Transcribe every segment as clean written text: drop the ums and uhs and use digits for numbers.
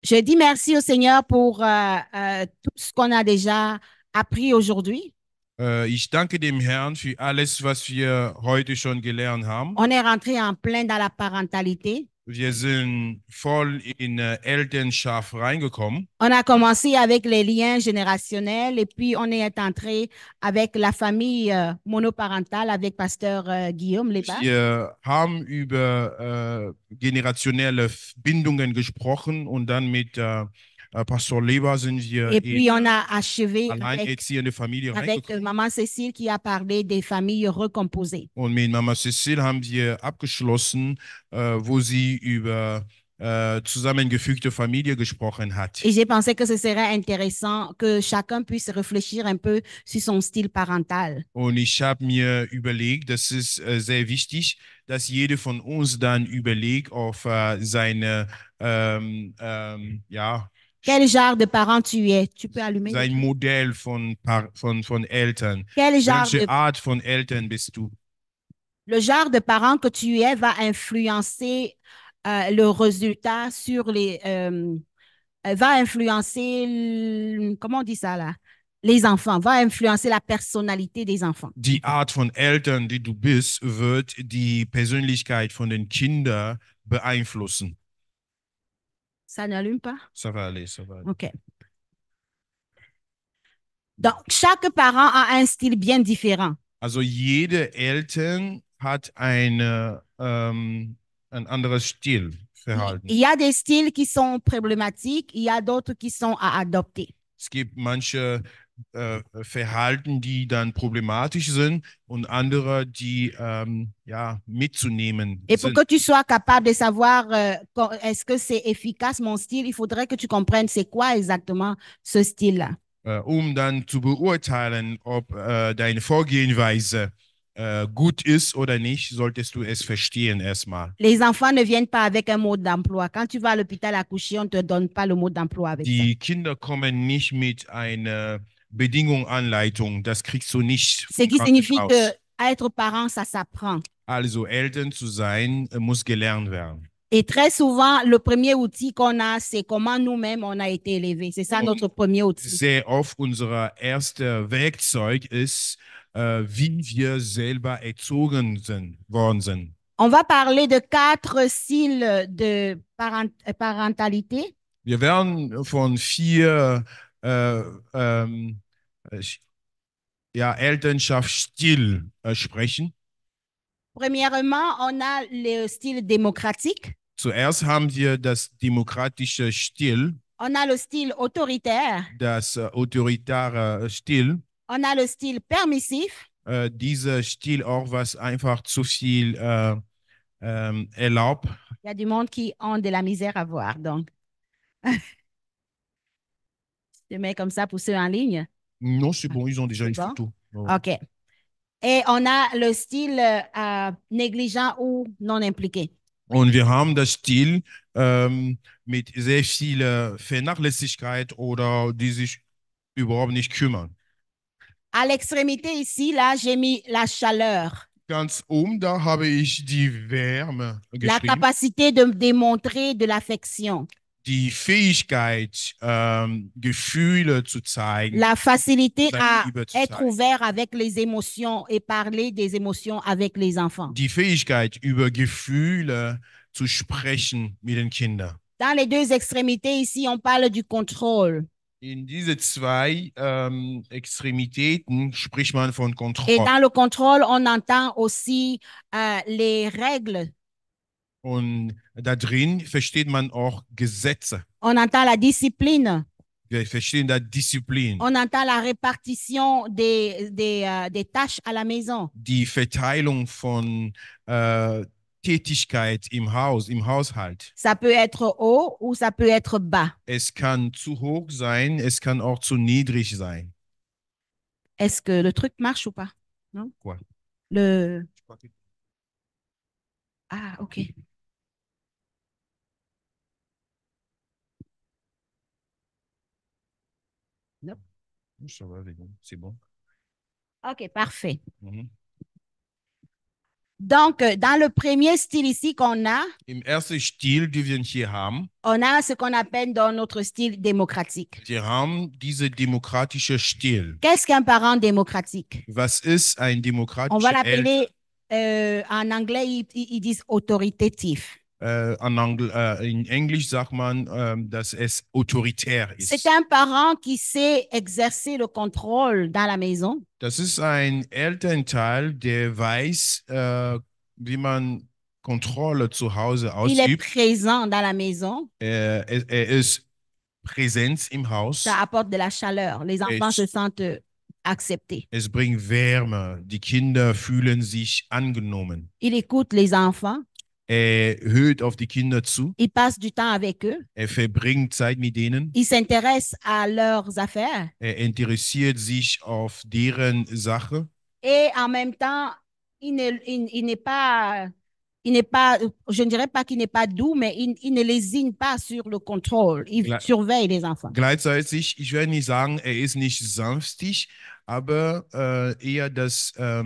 Je dis merci au Seigneur pour tout ce qu'on a déjà appris aujourd'hui. Ich danke dem Herrn für alles, was wir heute schon gelernt haben. On est rentré en plein dans la parentalité. Wir sind voll in Elternschaft reingekommen. On a commencé avec les liens générationnels et puis on est entré avec la famille monoparentale avec pasteur Guillaume Lebas. Wir haben über generationelle Bindungen gesprochen und dann mit Pastor Leber sind wir Et in puis on a achevé alleinerziehende Familie avec reingekommen. maman Cécile qui a parlé des familles recomposées. Und mit Mama Cecile haben wir abgeschlossen, wo sie über zusammengefügte Familie gesprochen hat. Et j'ai pensé que ce serait intéressant que chacun puisse réfléchir un peu sur son style parental. Und ich habe mir überlegt, das ist sehr wichtig, dass jede von uns dann überlegt auf seine, ja, Quel genre de parent tu es? Tu peux allumer le sein truc. Modell von Eltern. Quel genre Welche de, Art von Eltern bist du? le genre de parent que tu es va influencer le résultat sur va influencer, comment on dit ça là? Les enfants, va influencer la personnalité des enfants. Die Art von Eltern, die du bist, wird die Persönlichkeit von den Kindern beeinflussen. Ça n'allume pas? Ça va aller, ça va aller. OK. Donc, chaque parent a un style bien différent. Also jede Eltern hat ein anderes Il Stilverhalten. y a des styles qui sont problématiques, il y a d'autres qui sont à adopter. Es gibt manche Verhalten, die dann problematisch sind und andere, die ja, mitzunehmen Et pour sind. que tu sois capable de savoir est-ce que c'est efficace mon style, il faudrait que tu comprennes c'est quoi exactement ce style-là. Um dann zu beurteilen, ob deine Vorgehensweise gut ist oder nicht, solltest du es verstehen erstmal. Les enfants ne viennent pas avec un mode d'emploi. Quand tu vas à l'hôpital accoucher, on ne te donne pas le mode d'emploi avec ça. Die Kinder kommen nicht mit einer Bedingung, Anleitung. Das kriegst du nicht Ce vom qui signifie que Krankenhaus. être parent, ça s'apprend. Also Eltern zu sein, muss gelernt werden. Et très souvent, le premier outil qu'on a, c'est comment nous-mêmes on a été élevés. C'est ça notre Und premier outil. sehr oft unser erster Werkzeug ist, wie wir selber erzogen worden sind. On va parler de 4 styles de parentalité. Wir werden von 4 äh, äh, ja, Elternschaftsstil sprechen. Premièrement, on a le style démocratique, Zuerst haben wir das demokratische Stil, on a le style autoritaire, das autoritäre Stil. on a le style permissif, Dieser Stil auch, was einfach zu viel erlaubt. il y a du monde qui ont de la misère à voir. Donc, je mets comme ça pour ceux en ligne. Non, c'est bon, ils ont déjà C'est une bon? photo. Oh. OK. Et on a le style négligent ou non impliqué. Und wir haben das Stil mit sehr viel Vernachlässigkeit oder die sich überhaupt nicht kümmern. À l'extrémité ici, là, j'ai mis la chaleur, Ganz oben, da habe ich die Wärme la geschrieben. capacité de démontrer de l'affection, Die Fähigkeit, Gefühle zu zeigen, la facilité seine à Liebe zu être zeigen. ouvert avec les émotions et parler des émotions avec les enfants. Die Fähigkeit, über Gefühle zu sprechen mit den Kindern. Dans les 2 extrémités ici, on parle du contrôle. In diese zwei Extremitäten spricht man von Et Kontrolle. dans le contrôle, on entend aussi les règles. Und da drin versteht man auch Gesetze. On entend la discipline. Wir verstehen da Disziplin. On entend la répartition des tâches à la maison. Die Verteilung von Tätigkeit im Haus, im Haushalt. Ça peut être haut ou ça peut être bas. Es kann zu hoch sein, es kann auch zu niedrig sein. Est-ce que le truc marche ou pas? Non? Quoi? Le... Ah, OK. Nope. Ça va, c'est bon. OK, parfait. Mhm. Donc, dans le premier style ici qu'on a, Im ersten Stil, den wir hier haben, on a ce qu'on appelle dans notre style démocratique. wir haben diese demokratische Stil. Qu'est-ce qu'un parent démocratique? Was ist ein On va demokratischer l'appeler, en anglais, ils disent autoritatif. In Englisch sagt man, dass es autoritär C'est ist. un parent qui sait exercer le contrôle dans la maison. Das ist ein Elternteil, der weiß, wie man Kontrolle zu Hause Il est ausübt. présent dans la maison. Er ist Präsenz im Haus. Ça apporte de la chaleur. Les enfants se sentent acceptés. Es bringt Wärme. Die Kinder fühlen sich angenommen. Il écoute les enfants. Er hört auf die Kinder zu. Il passe du temps avec eux. Er verbringt Zeit mit denen. Il s'intéresse à leurs affaires. Er interessiert sich auf deren Sache. Et en même temps, il n'est pas, je ne dirais pas qu'il n'est pas doux, mais il ne lésine pas sur le contrôle. Il surveille les enfants. Gleichzeitig, ich werde nicht sagen, er ist nicht sanftig, aber eher, dass er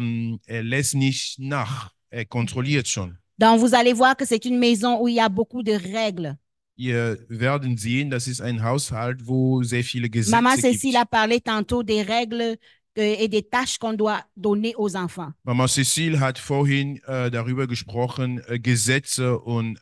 lässt nicht nach. Er kontrolliert schon. Donc, vous allez voir que c'est une maison où il y a beaucoup de règles. Ihr werdet sehen, das ist ein Haushalt, wo sehr viele Gesetze Maman gibt. Cécile a parlé tantôt des règles et des tâches qu'on doit donner aux enfants. Mama Cécile hat vorhin darüber gesprochen, Gesetze und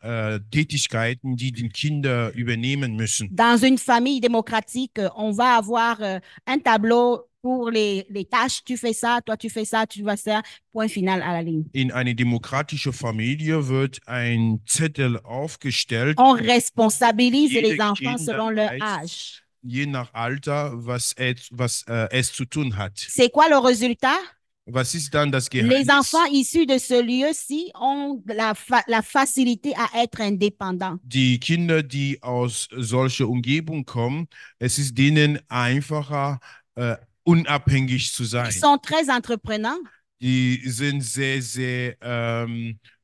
Tätigkeiten, die die Kinder übernehmen müssen. Dans une famille démocratique, on va avoir un tableau pour les tâches. Tu fais ça, toi tu fais ça, tu vas ça. Point final à la ligne. In eine demokratische Familie wird ein Zettel aufgestellt. On responsabilise les enfants Kinder selon leur weiß, âge. Je nach Alter, was es zu tun hat. C'est quoi le résultat? Was ist dann das Les Geheimnis? enfants issus de ce lieu-ci ont la facilité à être indépendants. Die Kinder, die aus solcher Umgebung kommen, es ist denen einfacher, unabhängig zu sein. Ils sont très entreprenants Die sind sehr, sehr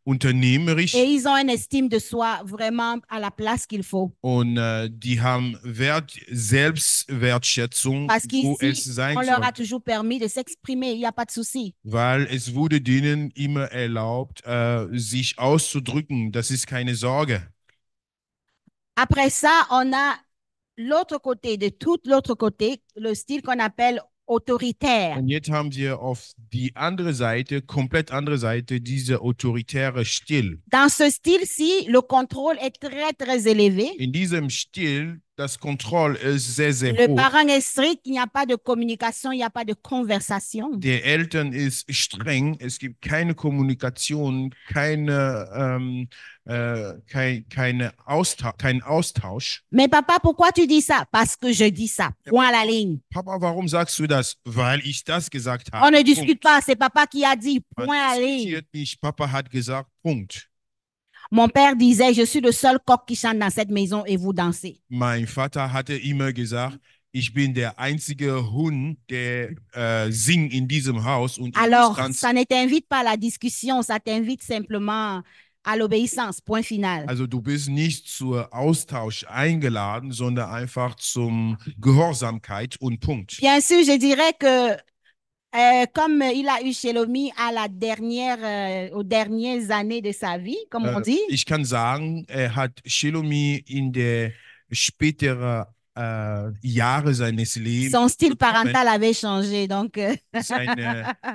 unternehmerisch et ils ont une estime de soi vraiment à la place qu'il faut. und die haben Selbstwertschätzung, Parce wo es qu'ici, sein on leur a soll. toujours permis de s'exprimer, il n'y a pas de souci. Weil es wurde denen immer erlaubt, sich auszudrücken. Das ist keine Sorge. Après ça, on a l'autre côté, de tout l'autre côté, le style qu'on appelle autoritaire. Und jetzt haben wir auf die andere Seite, komplett andere Seite, dieser autoritäre Stil. Dans ce style-ci, le contrôle est très, très élevé. In diesem Stil, das Kontroll ist sehr, sehr Le hoch. parent est strict, il n'y a pas de communication, il n'y a pas de conversation. Der Eltern ist streng, es gibt keine Kommunikation, kein Austausch. Mais papa, pourquoi tu dis ça? Parce que je dis ça. Point à la ligne. Papa, warum sagst du das? Weil ich das gesagt On habe. ne discute pas, c'est papa qui a dit. Man Point à la ligne. diskutiert nicht. Papa hat gesagt, Punkt. Mon père disait, je suis le seul coq qui chante dans cette maison et vous dansez. Mein Vater hatte immer gesagt, ich bin der einzige Hund, der singt in diesem Haus und ich Alors, muss tanzen. ça ne t'invite pas à la discussion, ça t'invite simplement à l'obéissance. Point final. Also du bist nicht zur Austausch eingeladen, sondern einfach zum Gehorsamkeit und Punkt. Bien sûr, je dirais que comme il a eu Shelomi à la dernière, aux dernières années de sa vie, comme on dit, Ich kann sagen, er hat Shelomi in der späteren Jahre seines Lebens son style bekommen. parental avait changé. Donc, Sein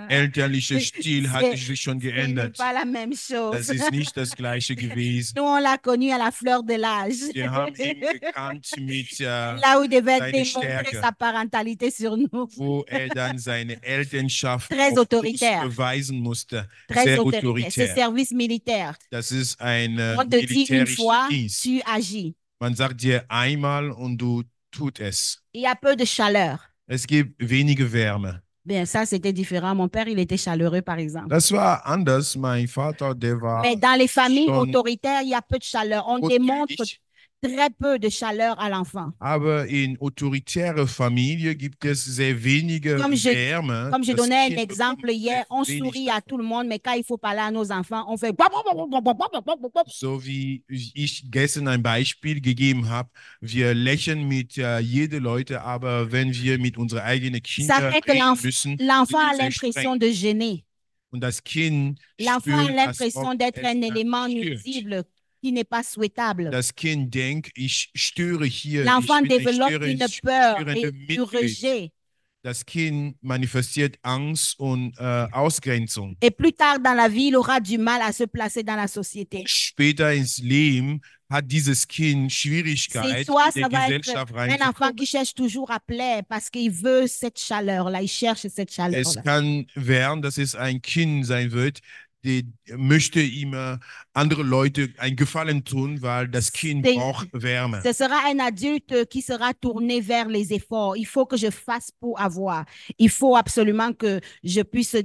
elterlicher Stil hatte sich schon ce n'est geändert. pas la même Das chose. ist nicht das Gleiche gewesen. Nous, on l'a connu à la fleur de l'âge. Wir haben ihn gekannt mit, Là où il devait seine démontrer Stärke. sa parentalité sur nous. wo er dann seine Elternschaft Très auf uns autoritaire. beweisen musste. Très Sehr autoritaire. C'est autoritär. service militaire. Das ist ein On te dit une fois, militärischer Dienst. tu agis. Man sagt dir einmal und du tut es. Il y a peu de chaleur. Es gibt wenige Wärme. Bien, ça, c'était différent. Mon père, il était chaleureux, par exemple. Das war anders. Mein Vater, der war Mais dans les familles schon autoritaires, il y a peu de chaleur. On démontre großzügig. très peu de chaleur à l'enfant. Aber in autoritäre Familie gibt es sehr wenige Comme je- Wärme. Comme je Das donnais un Kind exemple bekommt hier, on wenig sourit à davon. tout le monde, mais quand il faut parler à nos enfants, on fait... So wie ich gestern ein Beispiel gegeben habe, wir lächeln mit jede Leute, aber wenn wir mit unseren eigenen Ça Kindern fait que reden müssen, l'enfant a sind wir sehr l'impression streng. de gêner. Und das Kind L'enfant a spürt, als ob l'impression d'être es un élément stört. nuisible qui n'est pas souhaitable. Das Kind denkt, ich störe hier, ich L'enfant bin ein développe une peur störendes et du Mitglied. rejet. Das Kind manifestiert Angst und Ausgrenzung. Et plus tard dans la vie, il aura du mal à se placer dans la société. Später ins Leben hat dieses Kind C'est Schwierigkeit, soit in der ça va être Gesellschaft un enfant reinzukommen. qui cherche toujours à plaire parce qu'il veut cette chaleur-là, il cherche cette Es chaleur-là. kann werden, dass es ein Kind sein wird, der möchte immer andere Leute einen Gefallen tun, weil das Kind C'est- braucht Wärme. Ce sera un adulte qui sera tourné vers les efforts. Il faut que je fasse pour avoir. Il faut absolument que je puisse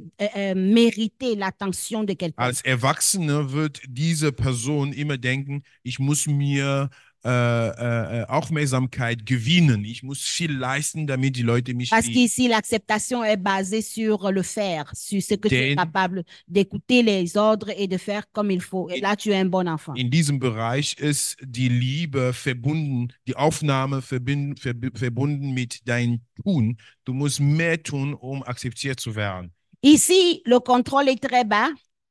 mériter l'attention de quelqu'un. Als Erwachsener wird diese Person immer denken, ich muss mir Aufmerksamkeit gewinnen. Ich muss viel leisten, damit die Leute mich Parce lieben. qu'ici, l'acceptation est basée sur le faire, sur ce que tu es Denn capable d'écouter les ordres et de faire comme il faut. Et là, tu es un bon enfant. in diesem Bereich ist die Liebe verbunden, die Aufnahme verbunden mit deinem Tun. Du musst mehr tun, um akzeptiert zu werden. Ici, le contrôle est très bas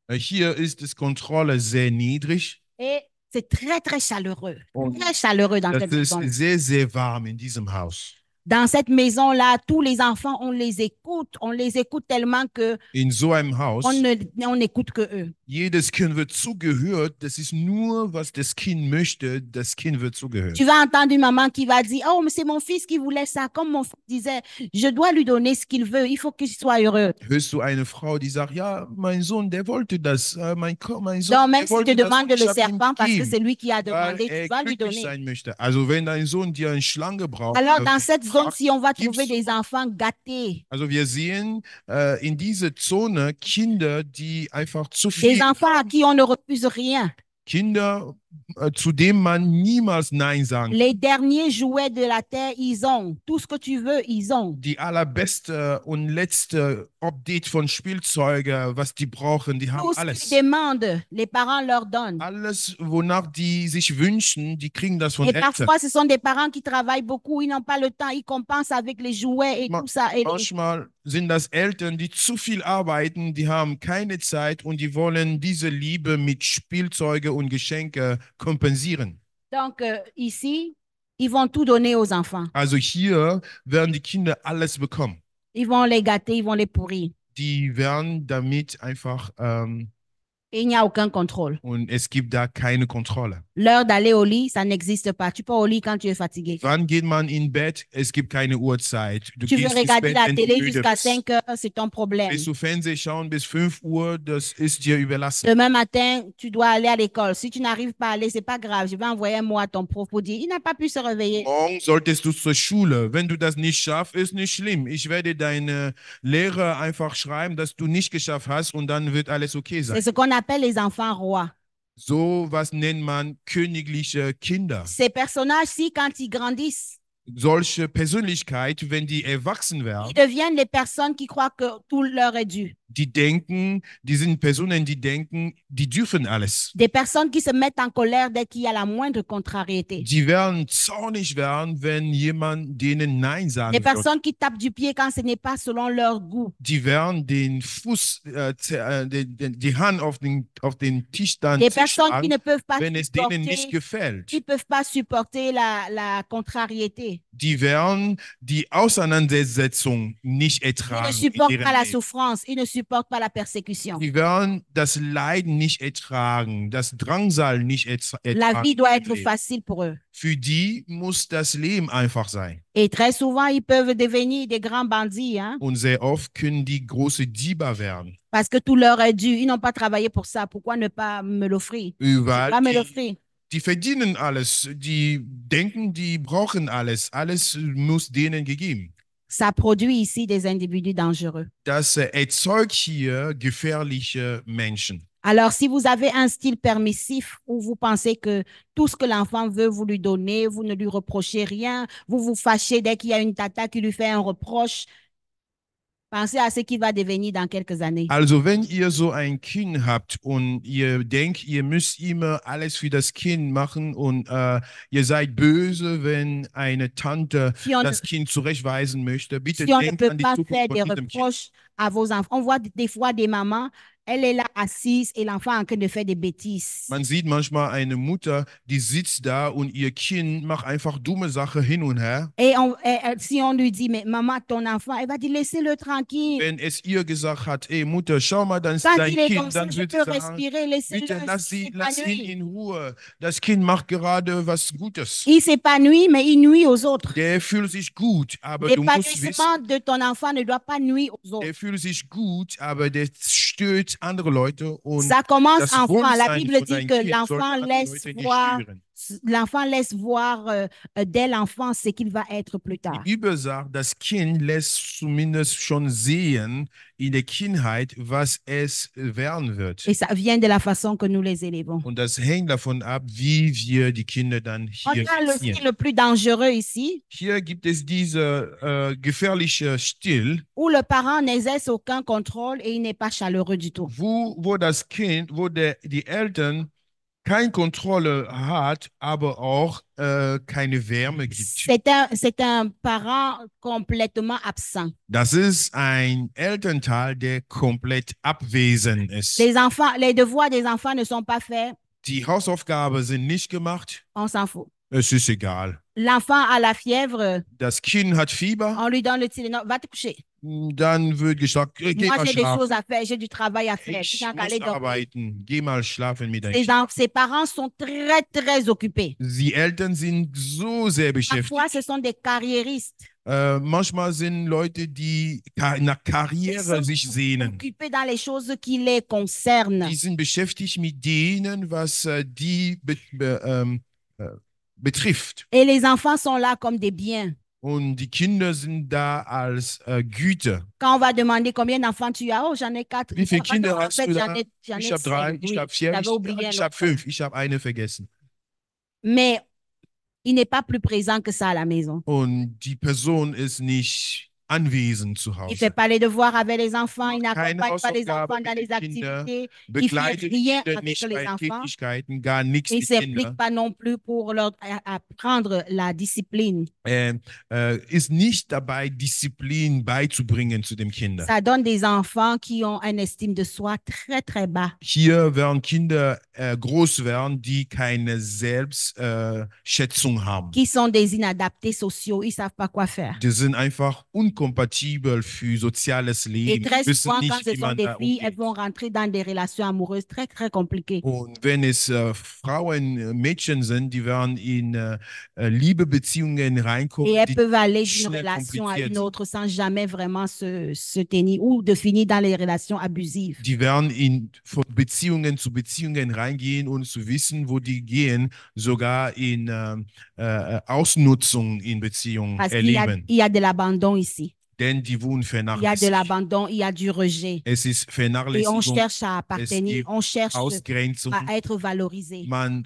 Hier ist die Kontrolle sehr niedrig. et c'est très, très chaleureux. Und Très chaleureux dans das cette ist maison. sehr, sehr warm in diesem Haus. Dans cette maison-là, tous les enfants, on les écoute. On les écoute tellement que In so einem Haus, on n'écoute que eux. jedes Kind wird zugehört. Das ist nur, was das Kind möchte. Das Kind wird zugehört. Tu vas entendre une maman qui va dire, oh, mais c'est mon fils qui voulait ça. Comme mon fils disait, je dois lui donner ce qu'il veut. Il faut qu'il soit heureux. Hörst du eine Frau, die sagt, ja, mein Sohn, der wollte das. Mein Sohn, Donc, même der si tu wollte das. demandes Und ich le habe ihm serpent parce que gegeben, c'est lui qui a weil demandé, tu er vas lui glücklich donner. sein möchte. Also wenn dein Sohn dir eine Schlange braucht, Alors, dans cette zone-ci, on va gibst trouver du. des enfants gâtés. Also wir sehen in dieser Zone Kinder, die einfach zu Des viel, enfants à qui on ne refuse rien. Kinder, zu denen man niemals Nein sagen kann. Les derniers jouets de la terre, ils ont. Tout ce que tu veux, ils ont. Die allerbeste und letzte Update von Spielzeuge, was die brauchen, die haben Tout ce alles. qu'ils demandent, les parents leur donnent. Alles, wonach die sich wünschen, die kriegen das von Et Eltern. parfois, ce sont des parents qui travaillent beaucoup, ils n'ont pas le temps, ils compensent avec les jouets et Ma- tout ça. Et Manchmal sind das Eltern, die zu viel arbeiten, die haben keine Zeit und die wollen diese Liebe mit Spielzeuge und Geschenke kompensieren. donc, ici, ils vont tout donner aux enfants. Also hier werden die Kinder alles bekommen. Ils vont les gâter, ils vont les pourrir. Die werden damit einfach Et il n'y a aucun contrôle. und es gibt da keine Kontrolle. L'heure d'aller au lit, ça n'existe pas. Tu pars au lit quand tu es fatigué. Wann geht man in Bett? Es gibt keine Uhrzeit. Du Tu veux gehst ins regarder Bett, la wenn du télé müde jusqu'à bist. 5 heures, c'est ton problème. Willst du Fernsehen schauen bis 5 Uhr? Das ist dir überlassen. Demain matin, tu dois aller à l'école. Si tu n'arrives pas à aller, c'est pas grave. Je vais envoyer un mot à ton prof pour dire, il n'a pas pu se réveiller. Morgen solltest du zur Schule. Wenn du das nicht schaffst, ist nicht schlimm. Ich werde deine Lehrer einfach schreiben, dass du nicht geschafft hast und dann wird alles okay sein. C'est ce qu'on appelle les enfants rois. So was nennt man königliche Kinder. Ces personnages-ci, quand ils grandissent, Solche Persönlichkeit, wenn die erwachsen ils werden, deviennent les personnes qui croient que tout leur est dû. die sind Personen, die denken, die dürfen alles. Des personnes qui se mettent en colère dès qu'il y a la moindre contrariété. Die werden zornig werden, wenn jemand denen Nein Des sagen wird. personnes qui tapent du pied quand ce n'est pas selon leur goût. Die werden den Fuß, die Hand auf den Tisch dann Des personnes qui schlagen, ne peuvent pas wenn es denen nicht supporter, gefällt. qui peuvent pas supporter la contrariété. Die werden die Auseinandersetzung nicht Ils ne ertragen. in supportent ihrem pas la Leben. souffrance, ils ne supportent pas la persécution. Die werden das Leiden nicht ertragen, das Drangsal nicht ertragen. La vie doit im être Leben. facile pour eux. Für die muss das Leben einfach sein. Et très souvent, ils peuvent devenir des grands bandits, hein, Und sehr oft können die große Dieber werden. parce que tout leur est dû. Ils n'ont pas travaillé pour ça. Pourquoi ne pas me l'offrir? Weil Pas me die, l'offrir. die verdienen alles, die denken, die brauchen alles. Alles muss denen gegeben. Ça produit ici des individus dangereux. Das erzeugt hier gefährliche Menschen. Alors, si vous avez un style permissif où vous pensez que tout ce que l'enfant veut, vous lui donnez, vous ne lui reprochez rien, vous vous fâchez dès qu'il y a une tata qui lui fait un reproche, Pensez à ce qui va devenir dans quelques années. Also wenn ihr so ein Kind habt und ihr denkt, ihr müsst immer alles für das Kind machen und ihr seid böse, wenn eine Tante Si on ne, das Kind zurechtweisen möchte, bitte si on ne denkt peut an die pas Zukunft faire von des diesem Kind. reproches à vos enfants, on voit des fois des mamans, elle est là assise et l'enfant est en train de faire des bêtises. Man sieht manchmal eine Mutter, die sitzt da und ihr Kind macht einfach dumme Sachen hin und her. Si on lui dit, mais maman, ton enfant, elle va dire, laissez-le tranquille. Wenn es ihr gesagt hat, ey Mutter, schau mal, dann ist Quand dein il est comme Kind, ça, dann je wird peux sie sagen, respirer, laissez-le bitte lass ihn s'épanouir. in Ruhe. Das Kind macht gerade was Gutes. Il s'épanouit, mais il nuit aux autres. Der fühlt sich gut, aber du musst L'épanouissement wissen, de ton enfant ne doit pas nuire aux der autres. fühlt sich gut, aber der stört andere Leute und Ça commence das enfant. La Wohlsein Bible von dit deinem que Kind sollte andere Leute nicht stören. l'enfant laisse voir dès l'enfance ce qu'il va être plus Die tard. Bibel sagt, das Kind lässt zumindest schon sehen in der Kindheit, was es werden wird. Et ça vient de la façon que nous les élevons. Und das hängt davon ab, wie wir die Kinder dann On hier a le erziehen. style le plus dangereux ici, Hier gibt es diese gefährliche Stil, où le parent n'exerce aucun contrôle et il n'est pas chaleureux du tout. wo das Kind, die Eltern keine Kontrolle hat, aber auch keine Wärme gibt. C'est un parent complètement absent. Das ist ein Elternteil, der komplett abwesend ist. Les devoirs des enfants ne sont pas faits, Die Hausaufgaben sind nicht gemacht. on s'en fout. Es ist egal. L'enfant a la fièvre, Das Kind hat Fieber, on lui donne le Tylenol, va te coucher. dann wird gesagt, geh Moi, mal j'ai des choses schlafen. à faire, j'ai du travail à faire. Tu Ich n'as qu'à muss aller dormir. arbeiten. Geh mal schlafen mit deinem Kind. Ses parents sont très, très occupés. Die Eltern sind so sehr beschäftigt. Parfois, ce sont des carriéristes. Manchmal sind Leute, die nach Karriere sich sehnen. Occupés dans les choses qui les concernent. Die sind beschäftigt mit denen, was die betrifft. Et les enfants sont là comme des biens. Und die Kinder sind da als Güter. Quand on va demander combien d'enfants tu as, oh, j'en ai 4. Wie viele Kinder En hast fait, du da? j'en Ich ai habe 3, 5. ich Oui, habe 4, j'avais oublié ich un habe autre. 5, ich habe eine vergessen. Mais il n'est pas plus présent que ça à la maison. Und die Person ist nicht anwesend zu Il ne Hause. fait pas les devoirs avec les enfants, il Keine n'accompagne pas les Hausaufgaben enfants dans mit les den Kindern, activités, il ne fait begleitet die rien Kinder avec nicht les bei enfants. Tätigkeiten, gar nichts Il ne mit Kindern. s'implique pas non plus pour leur apprendre la discipline. Ist nicht dabei, Disziplin beizubringen zu dem Kinder. Ça donne des enfants qui ont une estime de soi très, très bas. Hier werden Kinder groß werden, die keine Selbstschätzung haben. Qui sont des inadaptés sociaux, ils ne savent pas quoi faire. Die sind einfach unkompatibel für soziales Et Leben. très Wissen souvent, quand nicht, ce wie sont man des da filles, elles umgeht. vont rentrer dans des relations amoureuses très, très compliquées. Und wenn es Frauen, Mädchen sind, die werden in Liebebeziehungen Et reinkommen, elles die peuvent aller d'une schnell relation à kompliziert une sind. autre sans jamais vraiment se tenir ou de finir dans les relations abusives. Die werden von Beziehungen zu Beziehungen reingehen und zu wissen, wo die gehen, sogar in Ausnutzung in Beziehungen Parce erleben. il y a de l'abandon ici. Denn die wurden Il y a de vernachlässigt. l'abandon, il y a du rejet. Es ist Et on Vernachlässigung, cherche à es appartenir, gibt on cherche Ausgrenzung. à être valorisé. Man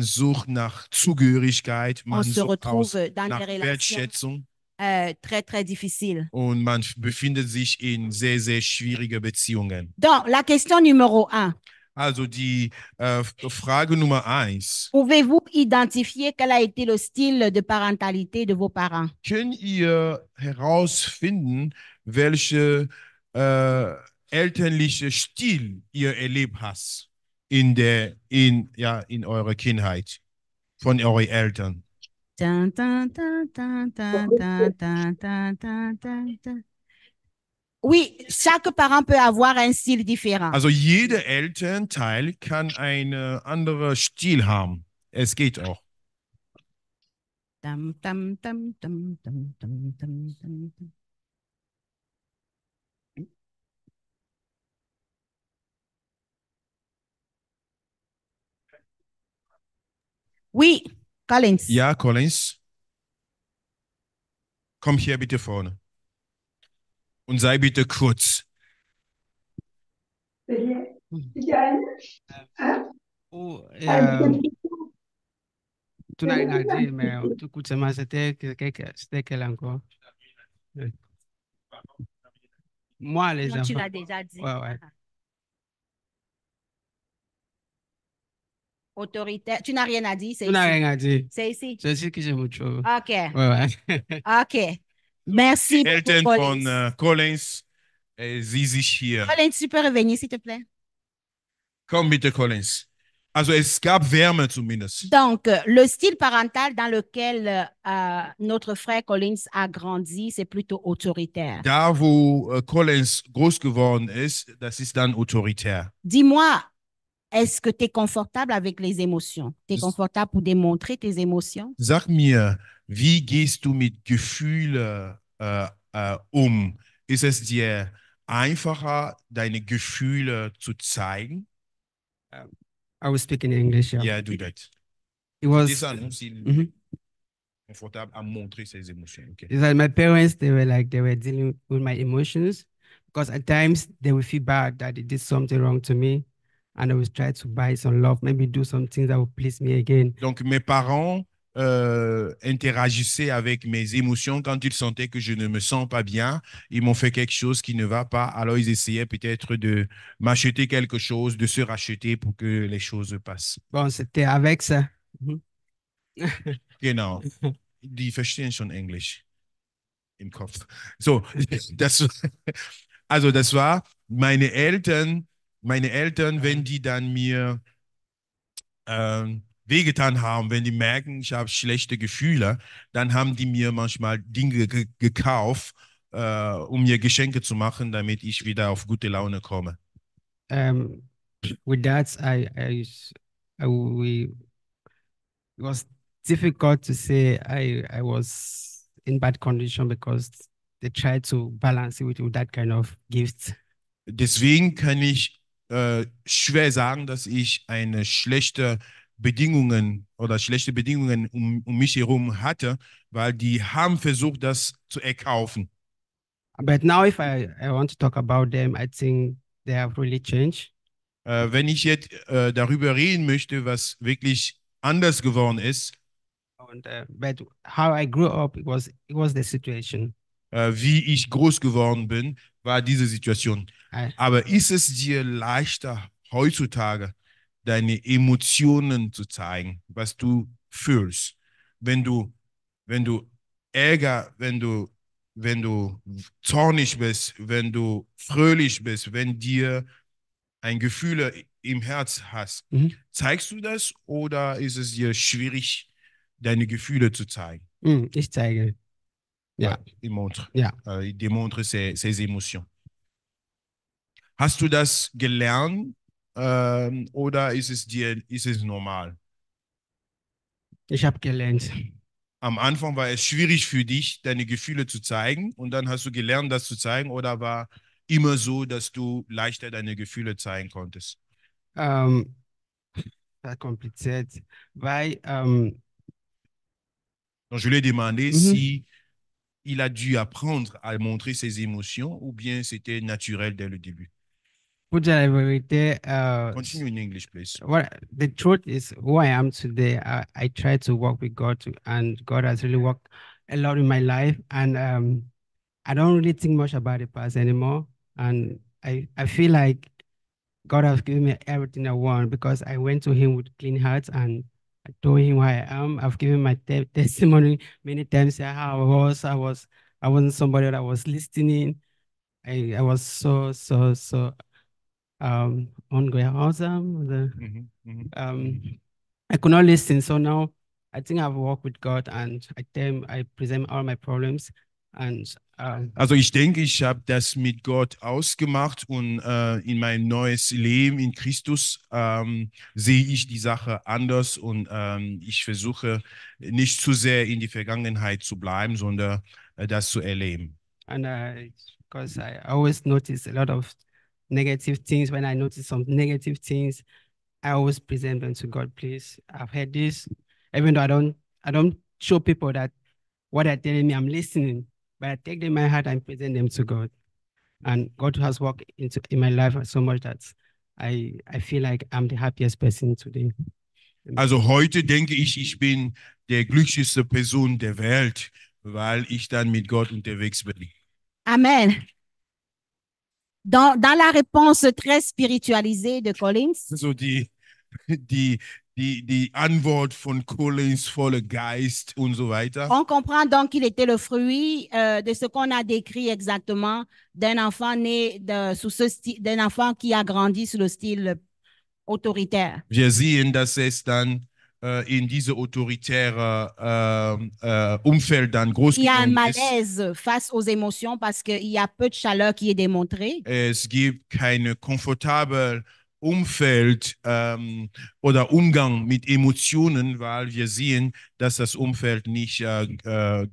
sucht nach Zugehörigkeit, On man se sucht retrouve dans nach des relations Wertschätzung très, très difficiles. und man befindet sich in sehr, sehr schwierige Beziehungen. Donc, la question numéro 1. Also die Frage Nummer 1. Pouvez-vous identifier quel a été le style de parentalité de vos parents? Könnt ihr herausfinden, welche elterliche Stil ihr erlebt hast in eurer Kindheit von euren Eltern? Tan, tan, tan, tan, tan, tan, tan, tan, tan, tan, tan. Oui, chaque parent peut avoir un style différent. Also jeder Elternteil kann einen anderen Stil haben. Es geht auch. Tam, tam, tam, tam, tam, tam, tam, tam, tam. Oui, Collins. Ja, Collins, komm hier bitte vorne. Und sei bitte kurz. Tu n'as rien à dire, mais tout coup, c'était quel encore? Moi, les Non, tu enfants. l'as déjà dit. Ouais, ouais. Autoritaire. Tu n'as rien à dire, c'est Tu n'as ici. rien à dire. C'est ici. C'est ici que je me trouve. OK. Ouais, ouais. OK. Merci beaucoup, Eltern von Collins. Collins, Sie sich hier. Collins, tu peux revenir, s'il te plaît. Komm bitte, Collins. Also es gab Wärme zumindest. Donc, le style parental dans lequel notre frère Collins a grandi, c'est plutôt autoritaire. Da, wo Collins groß geworden ist, das ist dann autoritär. Dis-moi, est-ce que tu es confortable avec les émotions? Tu es confortable pour démontrer tes émotions? Sag mir, wie gehst du mit Gefühlen um? Ist es dir einfacher, deine Gefühle zu zeigen? I will speak in English. Yeah. Yeah, do that. It was. C'est ça, non? C'est Mhm. confortable à montrer ses émotions. Okay. It's like my parents, they were dealing with my emotions because at times they would feel bad that they did something wrong to me, and I would try to buy some love, maybe do some things that would please me again. Donc, mes parents interagissaient avec mes émotions quand ils sentaient que je ne me sens pas bien. Ils m'ont fait quelque chose qui ne va pas. Alors, ils essayaient peut-être de m'acheter quelque chose, de se racheter pour que les choses passent. Bon, c'était avec ça. Mhm. Genau. Die verstehen schon Englisch im Kopf. So, das war meine Eltern, wenn die dann mir wehgetan haben, wenn die merken, ich habe schlechte Gefühle, dann haben die mir manchmal Dinge gekauft, um mir Geschenke zu machen, damit ich wieder auf gute Laune komme. With that, it was difficult to say I was in bad condition because they tried to balance it with that kind of gifts. Deswegen kann ich schwer sagen, dass ich eine schlechte Bedingungen um mich herum hatte, weil die haben versucht, das zu erkaufen. But now if I want to talk about them, I think they have really changed. Wenn ich jetzt darüber reden möchte, was wirklich anders geworden ist, but how I grew up, it was the situation. Wie ich groß geworden bin, war diese Situation. Aber ist es dir leichter heutzutage, deine Emotionen zu zeigen, was du fühlst? Wenn du Ärger, wenn du zornig bist, wenn du fröhlich bist, wenn dir ein Gefühl im Herz hast, zeigst du das oder ist es dir schwierig, deine Gefühle zu zeigen? Ich zeige. Ja. Il montre. Ja. Il démontre ses émotions. Hast du das gelernt oder ist es normal? Ich habe gelernt. Am Anfang war es schwierig für dich, deine Gefühle zu zeigen und dann hast du gelernt, das zu zeigen oder war immer so, dass du leichter deine Gefühle zeigen konntest? C'est compliqué. Weil, Donc je lui ai demandé si il a dû apprendre à montrer ses émotions ou bien c'était naturel dès le début. Pour dire la vérité, Continue in English, please. What the truth is, who I am today, I try to walk with God, and God has really worked a lot in my life. And I don't really think much about the past anymore. And I feel like God has given me everything I want because I went to Him with clean hearts and I told Him who I am. I've given my testimony many times how I wasn't somebody that was listening. I was so hungry, awesome. I could not listen. So now I think I've walked with God and I present all my problems. And also ich denke, ich habe das mit Gott ausgemacht und in mein neues Leben in Christus sehe ich die Sache anders und ich versuche nicht zu sehr in die Vergangenheit zu bleiben, sondern das zu erleben. And because I always notice a lot of negative things. When I notice some negative things, I always present them to God. Please, I've heard this, even though I don't show people that what they're telling me, I'm listening, but I take them in my heart and present them to God. And God has worked in my life so much that I feel like I'm the happiest person today. Also heute denke ich bin der glücklichste Person der Welt, weil ich dann mit Gott unterwegs bin. Amen. Dans la réponse très spiritualisée de Collins, So die Antwort von Collins, voller Geist und so weiter. on comprend donc qu'il était le fruit de ce qu'on a décrit exactement d'un enfant né sous ce style, d'un enfant qui a grandi sous le style autoritaire. Wir sehen, dass es dann in diese autoritäre Umfeld dann groß Il y a un geworden ist. malaise face aux émotions parce qu'il y a peu de chaleur qui est démontrée. Es gibt keine komfortable Umfeld oder Umgang mit Emotionen, weil wir sehen, dass das Umfeld nicht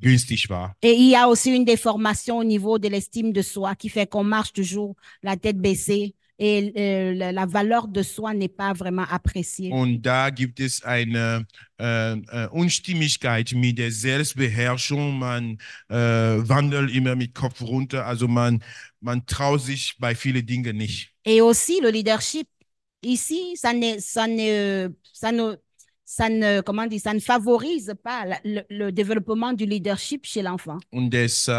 günstig war. Et il y a aussi une déformation au niveau de l'estime de soi qui fait qu'on marche toujours la tête baissée et la valeur de soi n'est pas vraiment appréciée. Und da gibt es eine Unstimmigkeit mit der Selbstbeherrschung. Man wandelt immer mit Kopf runter. Also man traut sich bei vielen Dingen nicht. Et aussi le leadership, ici, comment dire, ça ne favorise pas le développement du leadership chez l'enfant. Und es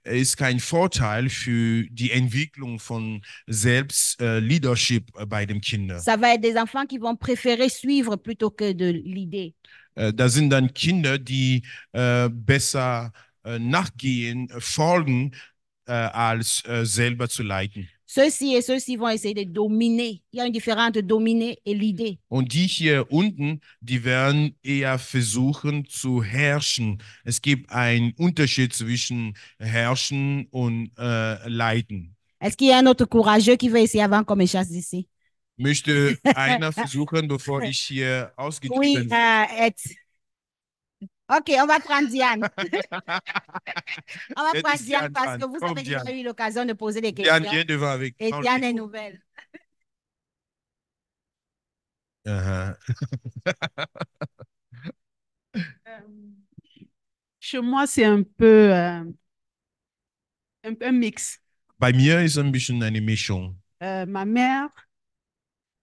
ist kein Vorteil für die Entwicklung von Selbstleadership bei dem Kinder. Ça va être des enfants qui vont préférer suivre plutôt que de l'idée. Da sind dann Kinder, die besser nachgehen, folgen, als selber zu leiten. Ceux-ci et ceux-ci vont essayer de dominer. Il y a une différence entre dominer et l'idée. Und die hier unten, die werden eher versuchen zu herrschen. Es gibt einen Unterschied zwischen herrschen und leiten. Est-ce qu'il y a un autre courageux qui veut essayer avant qu'on me chasse d'ici? Möchte einer versuchen, bevor ich hier Oui, ausgetrieben OK, on va prendre Diane. On va Jetzt prendre ist Diane Diane parce dran. que vous Komm, avez déjà Diane. eu l'occasion de poser des Diane, questions. viens devant avec. Et Prends le Diane est micro. nouvelle. Aha. Chez moi, c'est un peu un mix. Bei mir ist ein bisschen eine Mischung. Ma mère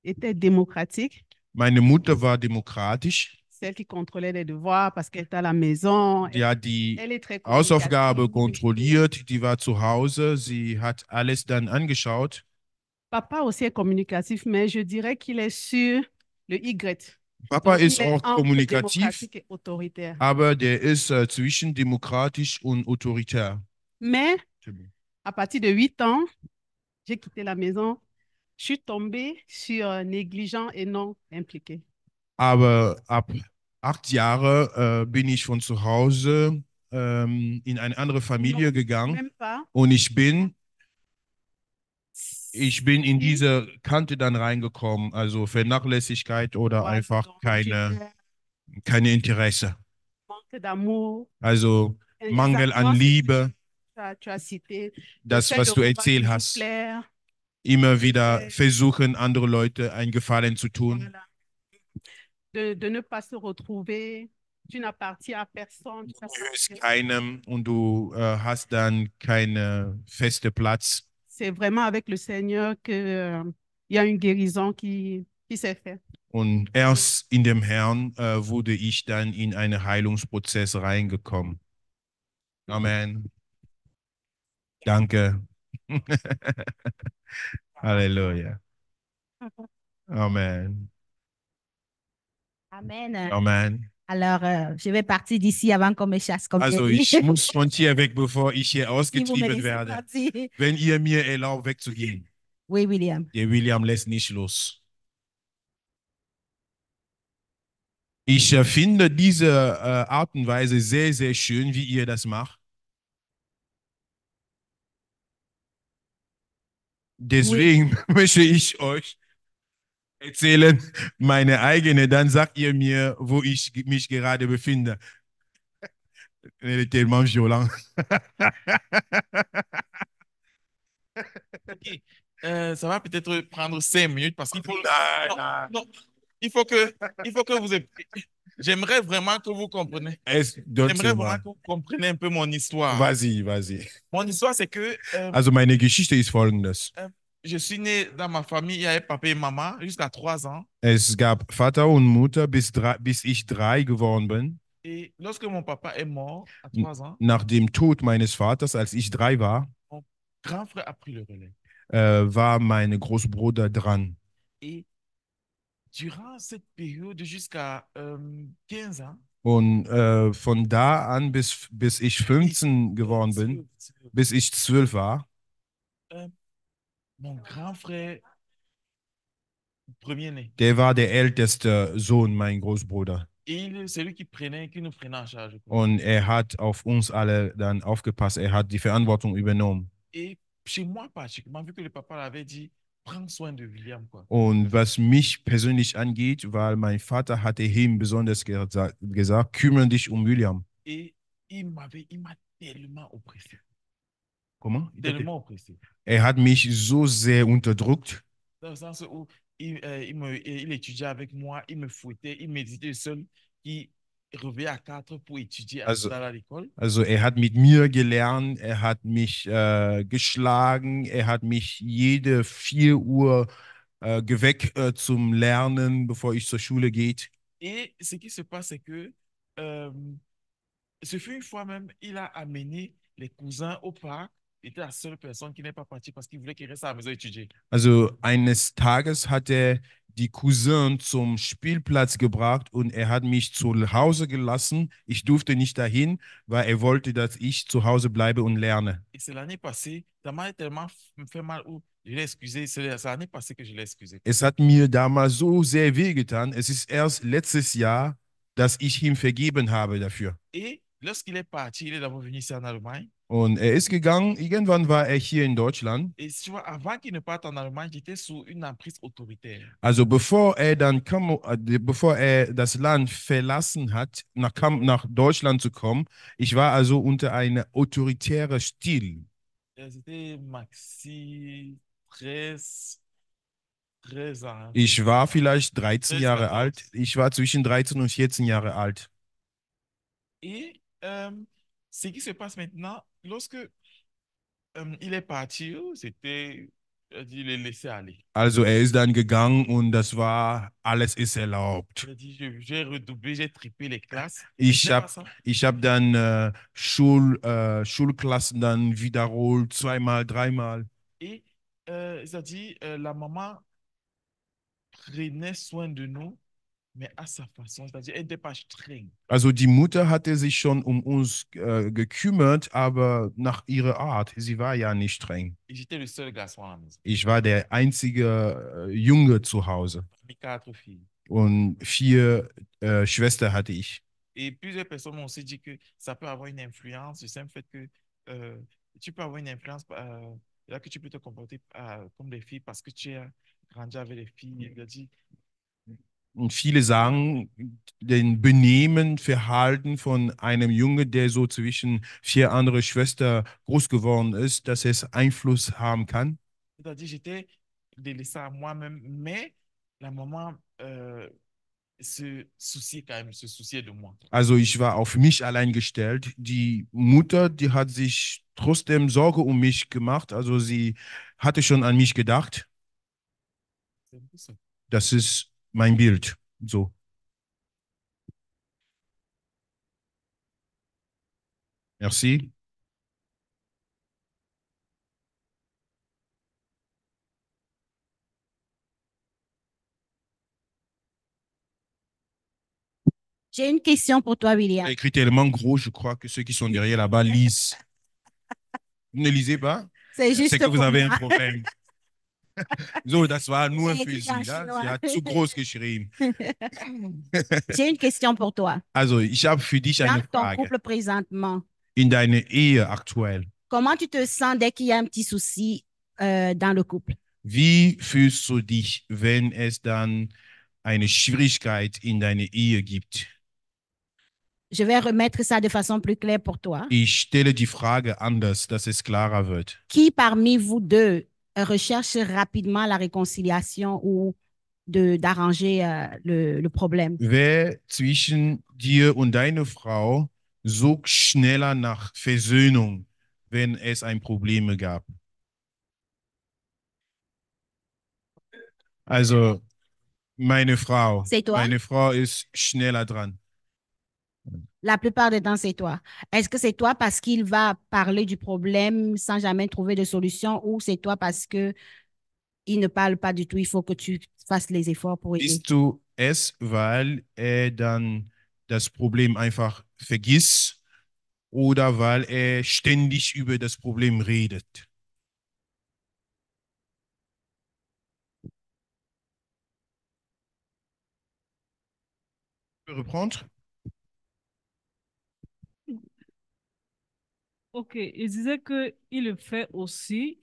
était démocratique, Meine Mutter war demokratisch. celle qui contrôlait les devoirs parce qu'elle était à la maison. Die hat die Elle est très Hausaufgabe communicative. kontrolliert, die war zu Hause, sie hat alles dann angeschaut. Papa aussi est communicatif, mais je dirais qu'il est sur le Y. Papa Donc, il ist est auch entre kommunikativ, démocratique et autoritaire. aber der ist zwischen demokratisch und autoritär. Mais à partir de 8 ans, j'ai quitté la maison. Je suis tombée sur négligent et non impliqué. Aber ab 8 Jahre bin ich von zu Hause in eine andere Familie gegangen Même pas. und ich bin in diese Kante dann reingekommen, also Vernachlässigkeit oder einfach keine Interesse. Manque d'amour. Also Mangel an Liebe, Tu as cité. das, was du erzählt hast. Plaire. Immer wieder versuchen, andere Leute einen Gefallen zu tun. Voilà. De ne pas se retrouver. Tu n'appartiens à personne. Du gehörst keinem und du hast dann keinen festen Platz. C'est vraiment avec le Seigneur que il y a une guérison qui s'est faite. Und erst in dem Herrn wurde ich dann in einen Heilungsprozess reingekommen. Amen. Danke. Halleluja. Amen. Amen. Amen. Alors, je vais partir d'ici avant qu'on me chasse. Comme Also j'ai ich dit. muss von hier weg, bevor ich hier Si vous me ausgetrieben laissez werde. partir. Wenn ihr mir erlaubt, wegzugehen. Oui, William. Der William lässt nicht los. Ich finde diese Art und Weise sehr, sehr schön, wie ihr das macht. Deswegen möchte ich euch erzählen, meine eigene, dann sagt ihr mir, wo ich mich gerade befinde. Elle est tellement violente. Ok. Ça va peut-être prendre 5 minutes parce qu'il faut. Non. Non, il faut que vous. J'aimerais vraiment que vous compreniez. J'aimerais vraiment que vous compreniez un peu mon histoire. Vas-y. Mon histoire, c'est que Also meine Geschichte ist folgendes. je suis né dans ma famille, il y avait papa et maman jusqu'à 3 ans. Es gab Vater und Mutter, bis ich 3 geworden bin. Et lorsque mon papa est mort à 3 ans, Nach dem Tod meines Vaters, als ich 3 war, mon grand frère a pris le relais. war mein Großbruder dran. Et durant cette période jusqu'à 15 ans, Und von da an bis ich 15 geworden bin, bis ich 12 war, mon grand frère premier-né, der war der älteste Sohn, mein Großbruder. c'est lui qui nous prenait en charge. Und er hat auf uns alle dann aufgepasst. Er hat die Verantwortung übernommen. Et chez moi particulièrement, vu que le papa l'avait dit, prends soin de William, quoi. Und was mich persönlich angeht, weil mein Vater hatte ihm besonders gesagt, kümmere dich um William. Et il m'a tellement oppressé. Comment? Tellement oppressé. Er hat mich so sehr unterdrückt. Dans le sens où il étudiait avec moi, il me fouettait, il méditait seul, il revenait à 4 pour étudier à l'école. Also er hat mit mir gelernt, er hat mich geschlagen, er hat mich jede 4 Uhr geweckt zum Lernen, bevor ich zur Schule geht. Et ce qui se passe, c'est que ce fut une fois même, il a amené les cousins au parc. Il était la seule personne qui n'est pas partie parce qu'il voulait qu'il reste à la maison étudier. Also eines Tages hat er die Cousin zum Spielplatz gebracht und er hat mich zu Hause gelassen. Ich durfte nicht dahin, weil er wollte, dass ich zu Hause bleibe und lerne. Et c'est l'année passée, ça m'a tellement fait mal où je l'ai excusé. C'est l'année passée que je l'ai excusé. Es hat mir damals so sehr wehgetan. Es ist erst letztes Jahr, dass ich ihm vergeben habe dafür. Et lorsqu'il est parti, il est d'abord venu ici en Allemagne. Und er ist gegangen, irgendwann war er hier in Deutschland. Et tu vois, avant qu'il ne parte en Allemagne, j'étais sous une emprise autoritaire. Also bevor er dann kam, bevor er das Land verlassen hat, nach Deutschland zu kommen, ich war also unter einem autoritären Stil. C'était maxi 13 ans. Ich war vielleicht 13 Jahre alt. Ich war zwischen 13 und 14 Jahre alt. Et ce qui se passe maintenant, lorsque il est parti, c'était, il est laissé aller. Also er ist dann gegangen und das war, alles ist erlaubt. J'ai redoublé, j'ai triplé les classes. Ich hab dann Schulklassen dann wiederholt, 2-mal, 3-mal. Et ça dit, la maman prenait soin de nous, mais à sa façon, c'est-à-dire, elle n'était pas streng. Also die Mutter hatte sich schon um uns gekümmert, aber nach ihrer Art. Sie war ja nicht streng. J'étais le seul garçon à la maison. Ich war der einzige Junge zu Hause. Mes 4 filles. Und 4 Schwestern hatte ich. Et plusieurs personnes m'ont aussi dit que ça peut avoir une influence, le simple fait que tu peux avoir une influence, là que tu peux te comporter comme des filles parce que tu as grandi avec les filles. Il a dit, und viele sagen, den Benehmen, Verhalten von einem Junge, der so zwischen 4 andere Schwestern groß geworden ist, dass es Einfluss haben kann. C'est-à-dire, j'étais délaissé à moi-même, mais la maman se souciait de moi. Also ich war auf mich allein gestellt. Die Mutter, die hat sich trotzdem Sorge um mich gemacht. Also sie hatte schon an mich gedacht. Das ist mein Bild. So. Merci. J'ai une question pour toi, William. C'est écrit tellement gros, je crois que ceux qui sont derrière là-bas lisent. Vous ne lisez pas? C'est juste que vous pour avez moi. un problème. So, das war nur C'est für écrit Sie. en Ja? chinois. Sie hat zu groß geschrieben. J'ai une question pour toi. Also, ich habe für dich eine Dans ton Frage. couple présentement, In deiner Ehe aktuell, comment tu te sens dès qu'il y a un petit souci dans le couple? wie fühlst du dich, wenn es dann eine Schwierigkeit in deiner Ehe gibt? Je vais remettre ça de façon plus claire pour toi. Ich stelle die Frage anders, dass es klarer wird. Qui parmi vous deux recherche rapidement la réconciliation ou d'arranger le problème? Wer zwischen dir und deiner Frau sucht schneller nach Versöhnung, wenn es ein Problem gab? Also, meine Frau. C'est toi? Meine Frau ist schneller dran. La plupart des temps, c'est toi. Est-ce que c'est toi parce qu'il va parler du problème sans jamais trouver de solution ou c'est toi parce que il ne parle pas du tout? Il faut que tu fasses les efforts pour aider. Bist du es, weil er dann das Problem einfach vergisst oder weil er ständig über das Problem redet? Tu peux reprendre? Ok, il disait qu'il le fait aussi.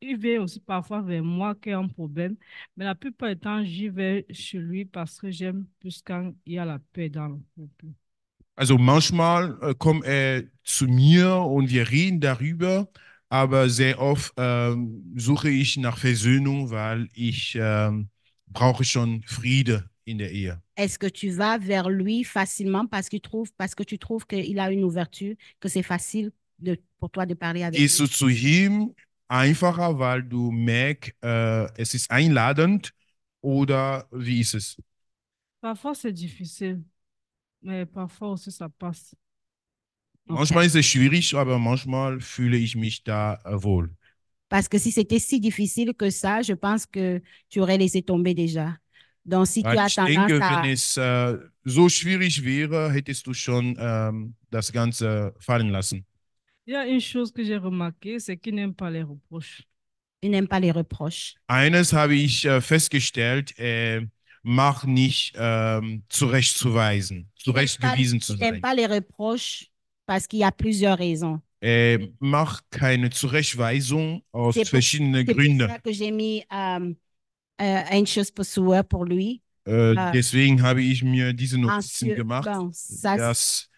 Il vient aussi parfois vers moi qui a un problème. Mais la plupart du temps, j'y vais chez lui parce que j'aime plus quand il y a la paix dans le couple. Also manchmal kommt er zu mir und wir reden darüber, aber sehr oft suche ich nach Versöhnung, weil ich brauche schon Friede in der Ehe. Est-ce que tu vas vers lui facilement parce que tu trouves qu'il a une ouverture, que c'est facile pour toi de parler avec Gehst lui? du zu ihm einfacher, weil du merkst, es ist einladend oder wie ist es? Parfois, c'est difficile, mais parfois aussi, ça passe. Manchmal ist es schwierig, aber manchmal fühle ich mich da wohl. Parce que si c'était si difficile que ça, je pense que tu aurais laissé tomber déjà. Donc, si tu Weil as ich tendance denke, à... wenn es so schwierig wäre, hättest du schon das Ganze fallen lassen. Il y a une chose que j'ai remarqué, c'est qu'il n'aime pas les reproches. Il n'aime pas les reproches. Eines habe ich festgestellt, mach nicht zurechtzuweisen, zurechtgewiesen zu Il n'aime sein. pas les reproches parce qu'il y a plusieurs raisons. Mach keine Zurechtweisung aus C'est pour, verschiedenen c'est pour Gründen. ça que j'ai mis Anxious Pursuer pour lui. Deswegen habe ich mir diese Notizen Anxieux, gemacht, bon, ça, dass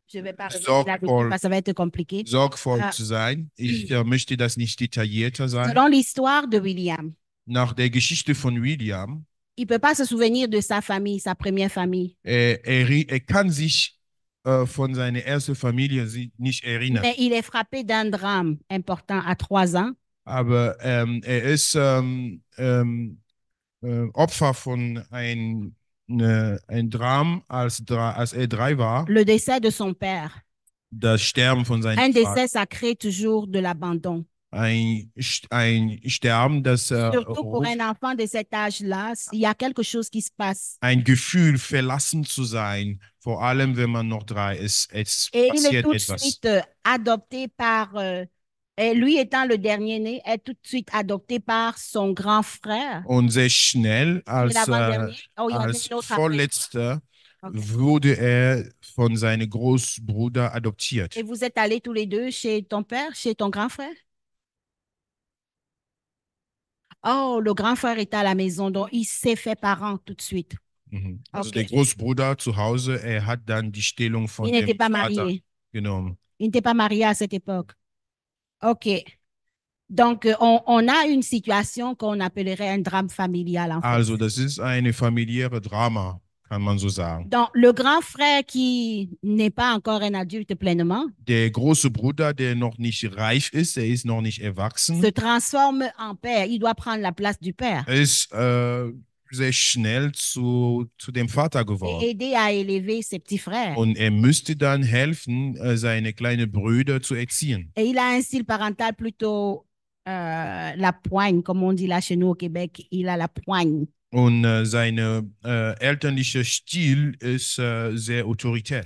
je vais pas revenir là-dessus parce que ça va être compliqué. sorgvoll zu sein. Ich möchte das nicht detaillierter sein. Selon l'histoire de William, Nach der Geschichte von William, il ne peut pas se souvenir de sa famille, sa première famille. er kann sich von seiner ersten Familie nicht erinnern. Mais il est frappé d'un drame important à 3 ans. Aber er ist Opfer von ein Drama, als er 3 war. Le décès de son père. Das Sterben von seinem Un Vater. décès, ça crée toujours de l'abandon. Ein Sterben, das Surtout pour un enfant de cet âge-là, il y a quelque chose qui se passe. ein Gefühl, verlassen zu sein, vor allem wenn man noch 3 ist. Es Et il est passiert tout de etwas. suite adopté par, et lui étant le dernier-né, est tout de suite adopté par son grand frère. Und sehr schnell, als Vorletzter, wurde er von seinem Großbruder adoptiert. Et vous êtes allés tous les deux chez ton père, chez ton grand frère? Oh, le grand frère était à la maison, donc il s'est fait parent tout de suite. Also Okay. der Großbruder zu Hause, er hat dann die Stellung von Il dem n'était pas Vater marié. genommen. Il n'était pas marié à cette époque. OK. Donc, on a une situation qu'on appellerait un drame familial. En fait. Also das ist eine familiäre Drama, kann man so sagen. Donc, le grand frère qui n'est pas encore un adulte pleinement Der große Bruder, der noch nicht reif ist, er ist noch nicht erwachsen, se transforme en père. Il doit prendre la place du père. ist sehr schnell zu dem Vater Et geworden. aider à élever ses petits frères. Und er müsste dann helfen, seine kleinen Brüder zu erziehen. Et il a un style parental plutôt la poigne, comme on dit là chez nous au Québec. Il a la poigne. Und sein elterlicher Stil ist sehr autoritär.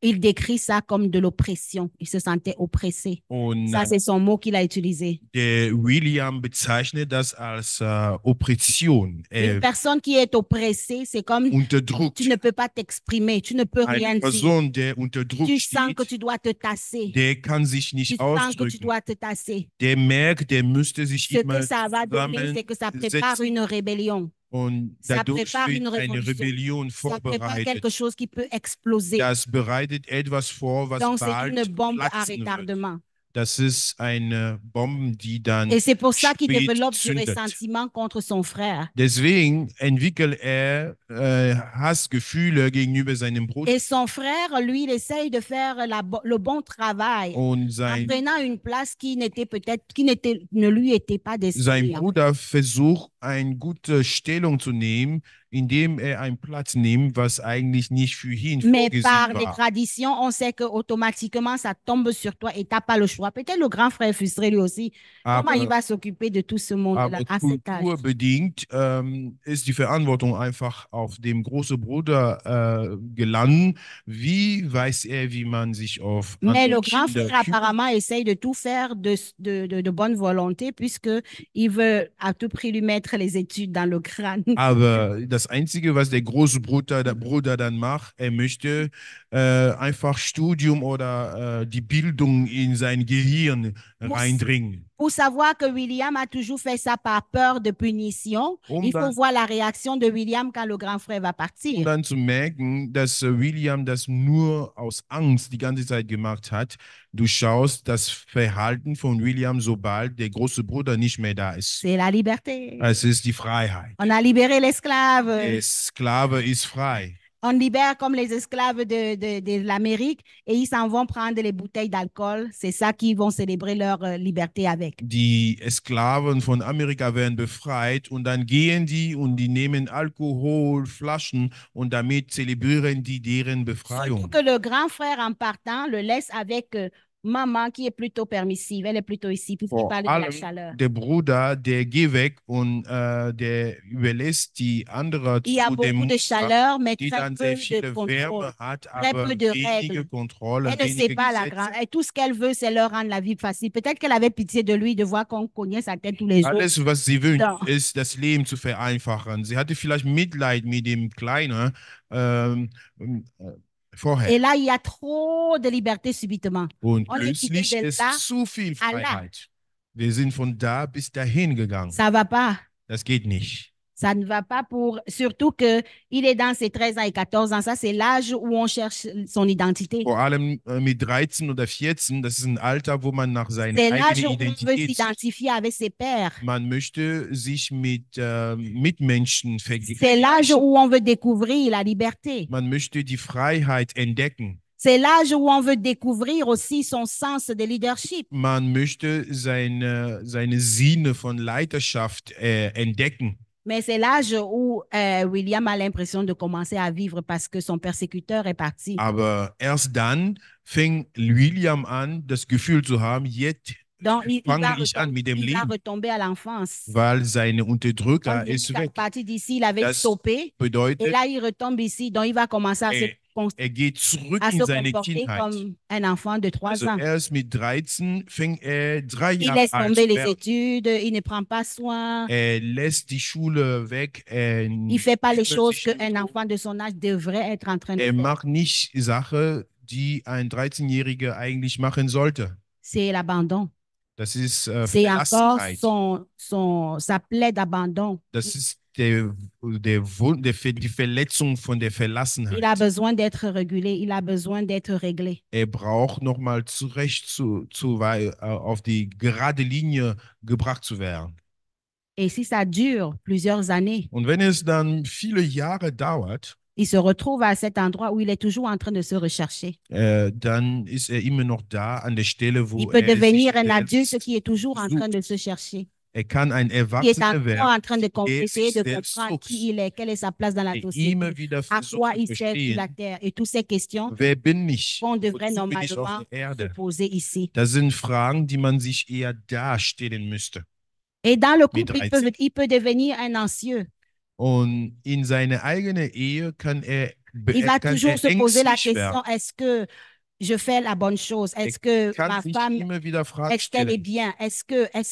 Il décrit ça comme de l'oppression. Il se sentait oppressé. Und Ça, c'est son mot qu'il a utilisé. der William bezeichnet das als Oppression. Une personne qui est oppressée, c'est comme Unterdrückt. tu ne peux pas t'exprimer, tu ne peux rien Eine dire. Person, der unter Druck Tu sens que steht, tu dois te tasser. der kann sich Tu nicht sens que tu ausdrücken. dois te tasser. Der merkt, der müsste sich Ce immer que ça va donner, c'est que ça prépare zusammensetzen une rébellion. und Ça dadurch prépare wird une eine révolution. Rebellion Ça prépare quelque vorbereitet. chose qui peut exploser. Das bereitet etwas vor, was Donc, c'est bald une bombe à platzen wird. retardement. Das ist eine Bombe, die dann Et c'est pour ça qu'il spät développe du zündet. ressentiment contre son frère. Deswegen entwickelt er Hassgefühle gegenüber seinem Bruder. Et son frère, lui, il essaye de faire le bon travail Und en sein prenant une place qui ne lui était pas Sein destinée. Bruder versucht, eine gute Stellung zu nehmen, indem einen Platz nimmt, was eigentlich nicht für ihn Mais vorgesehen par des war. traditions, on sait que automatiquement ça tombe sur toi et tu n'as pas le choix. Peut-être le grand frère est frustré lui aussi. Comment il Aber, va s'occuper de tout ce monde-là aber à cet âge? kulturbedingt ist die Verantwortung einfach auf dem großen Bruder gelandet. Wie weiß er, wie man sich auf Mais andere le grand Kinder frère kümmert? apparemment essaye de tout faire de bonne volonté puisqu'il veut à tout prix lui mettre les études dans le crâne. Aber das Einzige, was der große Bruder dann macht, er möchte einfach Studium oder die Bildung in sein Gehirn reindringen. Pour savoir que William a toujours fait ça par peur de punition, il faut voir la réaction de William quand le grand frère va partir. Um dann zu merken, dass William das nur aus Angst die ganze Zeit gemacht hat. Du schaust das Verhalten von William, sobald der große Bruder nicht mehr da ist. C'est la liberté. Es ist die Freiheit. On a libéré l'esclave. Der Sklave ist frei. On libère comme les esclaves de l'Amérique et ils s'en vont prendre les bouteilles d'alcool. C'est ça qu'ils vont célébrer leur liberté avec. Die Sklaven von Amerika werden befreit und dann gehen die und die nehmen Alkohol, Flaschen und damit zelebrieren die deren Befreiung. Surtout que le grand frère en partant le laisse avec maman qui est plutôt permissive. Elle est plutôt ici puisqu'il parle de la chaleur. Der Bruder, der geht weg und der überlässt die andere Il y a zu beaucoup der de Mutter, chaleur, mais die très dann peu sehr de viele contrôle. Wärme hat, Très aber peu de wenige règles. Kontrolle, Elle ne sait wenige pas la Gesetze. grande. Et tout ce qu'elle veut, c'est leur rendre la vie facile. Peut-être qu'elle avait pitié de lui de voir qu'on cognait sa tête tous les jours. Alles, was sie wünscht, Ja. ist, das Leben zu vereinfachen. Sie hatte vielleicht Mitleid mit dem Kleinen vorher. Et là, il y a trop de liberté subitement. Und On est quitté plötzlich de ist là zu viel à là. Freiheit. Wir sind von da bis dahin gegangen. Ça va pas. Das geht nicht. Ça ne va pas pour... Surtout qu'il est dans ses 13 ans et 14 ans. Ça, c'est l'âge où on cherche son identité. Vor allem mit 13 oder 14, das ist ein Alter, wo man nach seiner C'est l'âge eigenen où on veut Identität sucht. s'identifier avec ses pairs. Man möchte sich mit Mitmenschen C'est l'âge vergleichen. où on veut découvrir la liberté. Man möchte die Freiheit entdecken. C'est l'âge où on veut découvrir aussi son sens de leadership. Man möchte seine Sinne von Leiterschaft entdecken. Mais c'est l'âge où William a l'impression de commencer à vivre parce que son persécuteur est parti. Aber erst dann fing William an, das Gefühl zu haben, jetzt Donc, il fange va ich an mit dem il va Leben, retomber à l'enfance. weil seine Unterdrücker Comme il ist est weg. parti d'ici, il avait Das stoppé. Et bedeutet, là, il retombe ici. Donc, il va commencer er geht zurück à in se seine comporter Kindheit. comme un enfant de 3 Also ans. erst mit 13 fing er 3 Il Jahre laisse alt. tomber les études, il ne prend pas soin. Er lässt die Schule weg. Il ne fait pas les kümmert choses sich qu'un enfant de son âge devrait être en train de Er faire. macht nicht Sachen, die ein 13-Jähriger eigentlich machen sollte. C'est l'abandon. Das ist C'est encore Verlassenheit. sa plaie d'abandon. Das ist die Verletzung von der Verlassenheit. Il a besoin d'être régulé, il a besoin d'être réglé. Er braucht nochmal auf die gerade Linie gebracht zu werden. Et si ça dure plusieurs années, Und wenn es dann viele Jahre dauert, il se retrouve à cet endroit où il est toujours en train de se rechercher. dann ist er immer noch da an der Stelle, wo Il peut devenir un sich adulte selbst qui est toujours en sucht. train de se chercher. Er kann ein Qui est Erwachsener encore werden, en train de der essayer sich de selbst comprendre sucht, qui il est, quelle est sa place dans la der société, immer wieder à versucht quoi zu il sert sur la verstehen, terre. Et toutes ces questions wer bin ich? qu'on devrait Wozu bin ich auf normalement der se Erde? poser ici. Das sind Fragen, die man sich eher da stellen müsste. Et dans le Mit couple, 13. il peut devenir un anxieux. Und in seine eigene Ehe kann er Il va toujours se poser la ängstlich question, werden. est-ce que je fais la bonne chose? Est-ce que Kann ma sich femme, immer wieder Fragen est-ce qu'elle est stellen. bien? Est-ce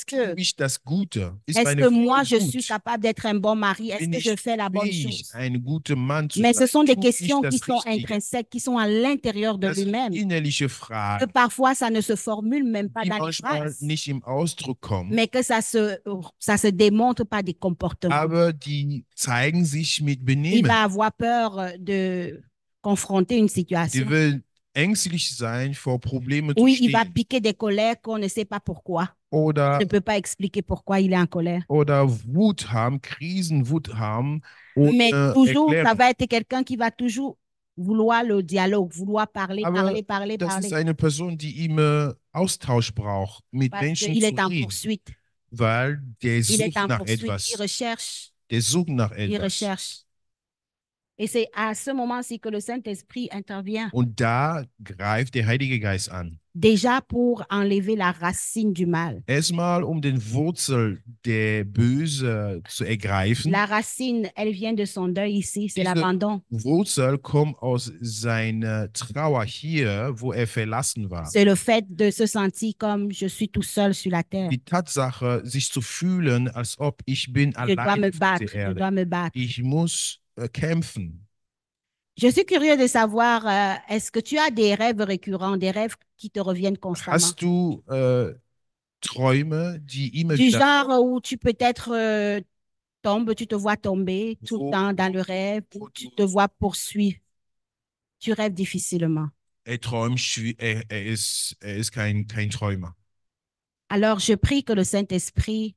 Tue ich das Gute? Ist est-ce meine que Frau moi, je gut? suis capable d'être un bon mari? Est-ce Bin que je ich fais la bonne fähig, chose? ein guter Mann zu Mais sein? ce sont des Tue ich questions qui das sont Richtige? intrinsèques, qui sont à l'intérieur de Das sind lui-même. innerliche Que Fragen, parfois, ça ne se formule même pas die dans les manchmal phrases, nicht im Ausdruck kommen, mais que ça se démontre par des comportements. aber die zeigen sich mit Il Benehmen. va avoir peur de confronter une Die situation. will ängstlich sein, vor Probleme zu Oui, il va stehen. piquer des colères qu'on ne sait pas pourquoi. Oder, On ne peut pas expliquer pourquoi il est en colère. oder Wut haben, Krisenwut haben, Mais ohne toujours, ça Erklärung. va être quelqu'un qui va toujours vouloir le dialogue, vouloir parler, Aber parler. das ist eine Person, die immer Austausch braucht, mit Parce Menschen qu'il zu est en reden, poursuite. weil der Il est sucht en nach poursuite, etwas. il recherche, Der sucht nach il etwas. recherche. Et c'est à ce moment-ci que le Saint-Esprit intervient. Und da greift der Heilige Geist an. Déjà pour enlever la racine du mal. Erstmal, den Wurzel der Böse zu ergreifen. La racine, elle vient de son deuil ici, c'est Diese l'abandon. Wurzel kommt aus seiner Trauer hier, wo verlassen war. C'est le fait de se sentir comme je suis tout seul sur la terre. Die Tatsache, sich zu fühlen, als ob ich bin Je dois allein me auf battre, dieser je Erde. dois me battre. Ich muss kämpfen. Je suis curieux de savoir, est-ce que tu as des rêves récurrents, des rêves qui te reviennent constamment? Hast du Träume, die immer Du wieder genre où tu peut-être tombes, tu te vois tomber tout le temps dans le rêve, où tu te vois poursuivre. Tu rêves difficilement. träumt, ist kein Träumer. Alors, je prie que le Saint-Esprit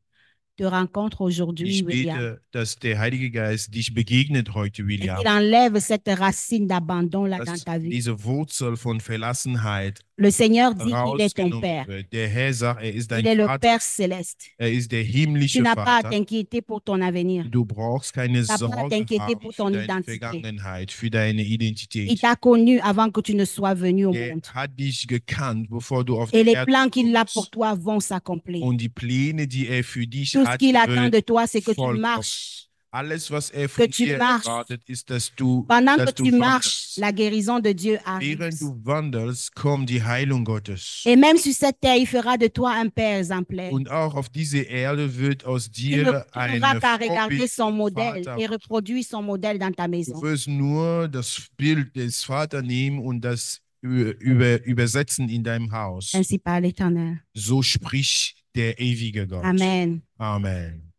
te rencontre aujourd'hui, Ich William. bete, dass der Heilige Geist dich begegnet heute, Et William. qu'il enlève cette racine d'abandon là dans Dass ta vie. diese Wurzel von Verlassenheit Le Seigneur dit qu'il est ton rausgenommen Père. wird. Der Herr sagt, ist Il dein est le Vater. Père céleste. Ist der Tu himmlische n'as pas à Vater. t'inquiéter pour ton avenir. Du brauchst keine Tu n'as pas à Sorge t'inquiéter haben pour für ton deine identité. Vergangenheit, für deine Il Identität. t'a connu avant que tu ne sois venu au Er monde. hat dich gekannt, bevor du auf Et die les Erde plans qu'il a kommst. pour toi vont s'accomplir. Und die Pläne, die für dich Tout ce hat, qu'il attend de wird toi, c'est que tu vollkommen. marches. Alles, was von tu dir marches. erwartet, ist, dass du Pendant que dass tu du marches, wandelst. la guérison de Dieu arrive. Während du wandelst, kommt die Heilung Gottes. Et même sur cette terre, il fera de toi un père exemplaire. Und auch auf dieser Erde wird aus Tu ne dir pourras qu'à regarder Vorbild son modèle Vater. et reproduire son modèle dans ta Du maison. wirst nur das Bild des Vaters nehmen und das übersetzen in deinem Haus. Ainsi par l'Éternel. So spricht der ewige Gott. Amen. Amen.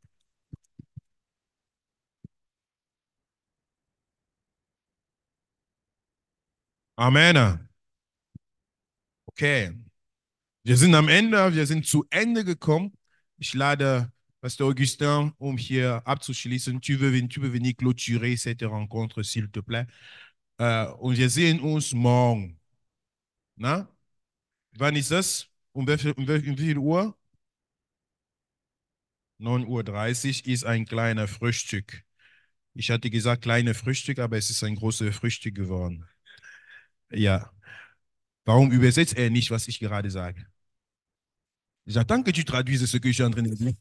Amen. Okay. Wir sind am Ende, wir sind zu Ende gekommen. Ich lade Pasteur Augustin, hier abzuschließen. Tu veux venir clôturer cette rencontre, s'il te plaît. Und wir sehen uns morgen. Na? Wann ist das? Um wie viel Uhr? 9:30 Uhr ist ein kleiner Frühstück. Ich hatte gesagt, kleines Frühstück, aber es ist ein großes Frühstück geworden. Ja. Warum übersetzt er nicht, was ich gerade sage? J'attends que tu traduises ce que je suis en train de dire.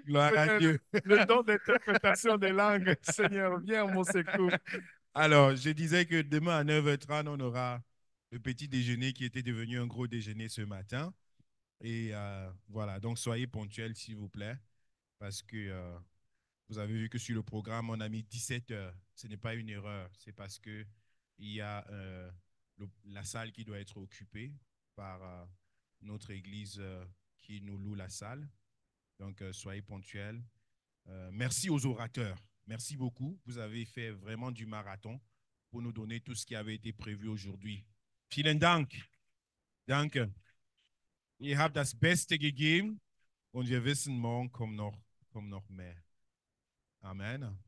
Gloire à Dieu. Le don d'interprétation des langues, Seigneur, viens à mon secours. Alors, je disais que demain à 9h30, on aura le petit déjeuner qui était devenu un gros déjeuner ce matin. Et voilà, donc soyez ponctuels, s'il vous plaît, parce que vous avez vu que sur le programme, on a mis 17h. Ce n'est pas une erreur, c'est parce qu'il y a la salle qui doit être occupée par notre église qui nous loue la salle. Donc, soyez ponctuels. Merci aux orateurs. Merci beaucoup. Vous avez fait vraiment du marathon pour nous donner tout ce qui avait été prévu aujourd'hui. Vielen Dank. Danke. Ihr habt das Beste gegeben und wir wissen, morgen kommt noch mehr. Amen.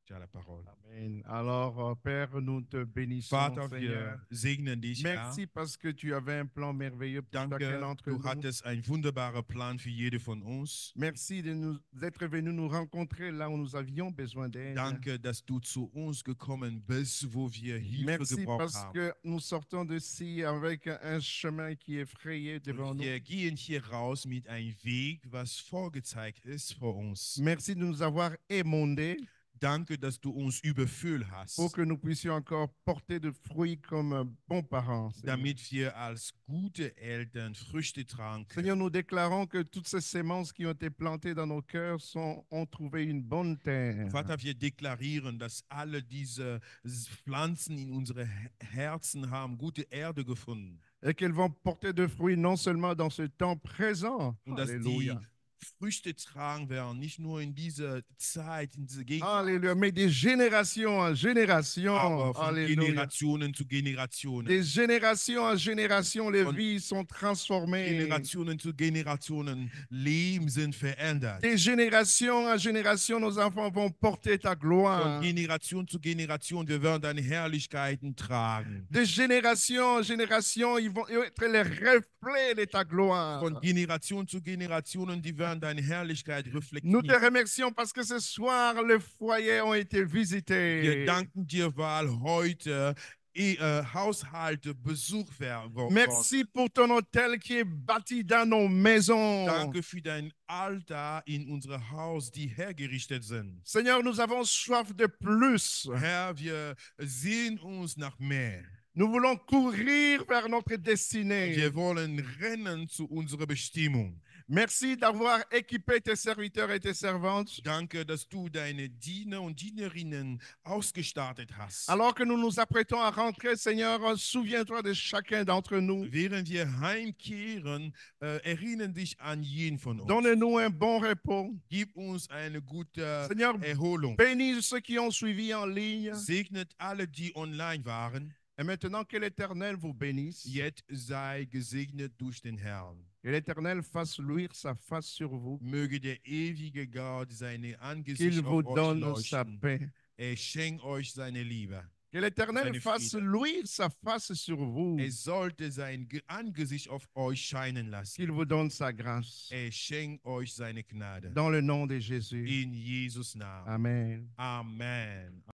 Tu as la parole. Amen. Alors, Père, nous te bénissons, Vater, Seigneur. wir segnen dich. Merci parce que tu avais un plan merveilleux pour chacun Danke, d'entre du nous. hattest einen wunderbaren Plan für jede von uns. Merci d'être venu nous rencontrer là où nous avions besoin d'aide. Danke, dass du zu uns gekommen bist, wo wir Hilfe Merci gebraucht parce haben. que nous sortons d'ici avec un chemin qui est frayé devant Und nous. wir gehen hier raus mit einem Weg, was vorgezeigt ist vor uns. Merci de nous avoir émondés Danke, dass du uns überfüllt hast, pour que nous puissions encore porter de fruits comme bons parents. Seigneur. damit wir als gute Eltern Früchte tragen können. Seigneur, nous déclarons que toutes ces semences qui ont été plantées dans nos cœurs ont trouvé une bonne terre. Vater, wir deklarieren, dass alle diese Pflanzen in unsere Herzen haben gute Erde gefunden. Et qu'elles vont porter de fruits non seulement dans ce temps présent. Und dass die Alléluia. Früchte tragen werden, nicht nur in dieser Zeit, in dieser Gegend, Alléluia. Mais des générations en génération. aber von Alléluia. Generationen zu Generationen. Des générations en génération, les Und vies sont transformées. Generationen zu Generationen, Leben sind verändert. Des générations en génération, nos enfants vont porter ta gloire. Von Generation zu Generation, wir werden deine Herrlichkeiten tragen. De génération en génération, ils vont être les reflets de ta gloire. Von Generation zu Generation, die werden werden deine Herrlichkeit Nous te reflektieren. remercions parce que ce soir, les foyers ont été Wir visités. danken dir, weil heute Haushalte Besuch werden. Merci pour ton hôtel qui est bâti dans nos maisons. Danke für dein Altar in unser Haus, die hergerichtet sind. Seigneur, nous avons soif de plus. Herr, wir sehen uns nach mehr. Nous voulons courir vers notre destinée. Wir wollen rennen zu unserer Bestimmung. Merci d'avoir équipé tes serviteurs et tes servantes. Danke, dass du deine Diener und Dienerinnen ausgestattet hast. Alors que nous nous apprêtons à rentrer, Seigneur, souviens-toi de chacun d'entre nous. Während wir heimkehren, erinnern dich an jeden von uns. Donne-nous un bon repos. Gib uns eine gute Seigneur, Erholung. bénis ceux qui ont suivi en ligne. Segnet alle, die online waren. Et maintenant, que l'Éternel vous bénisse. Jetzt sei gesegnet durch den Herrn. Que l'Éternel fasse luire sa face sur vous. Möge der ewige Gott seine Qu'il Angesicht vous auf euch donne sa leuchten. paix. Schenkt euch seine Liebe. Que l'Éternel Seine fasse Friede. luire sa face sur vous. Sollte sein Angesicht auf euch scheinen lassen. Qu'il vous donne sa grâce. Schenkt euch seine Gnade. Dans le nom de Jésus. In Jesus Namen. Amen. Amen.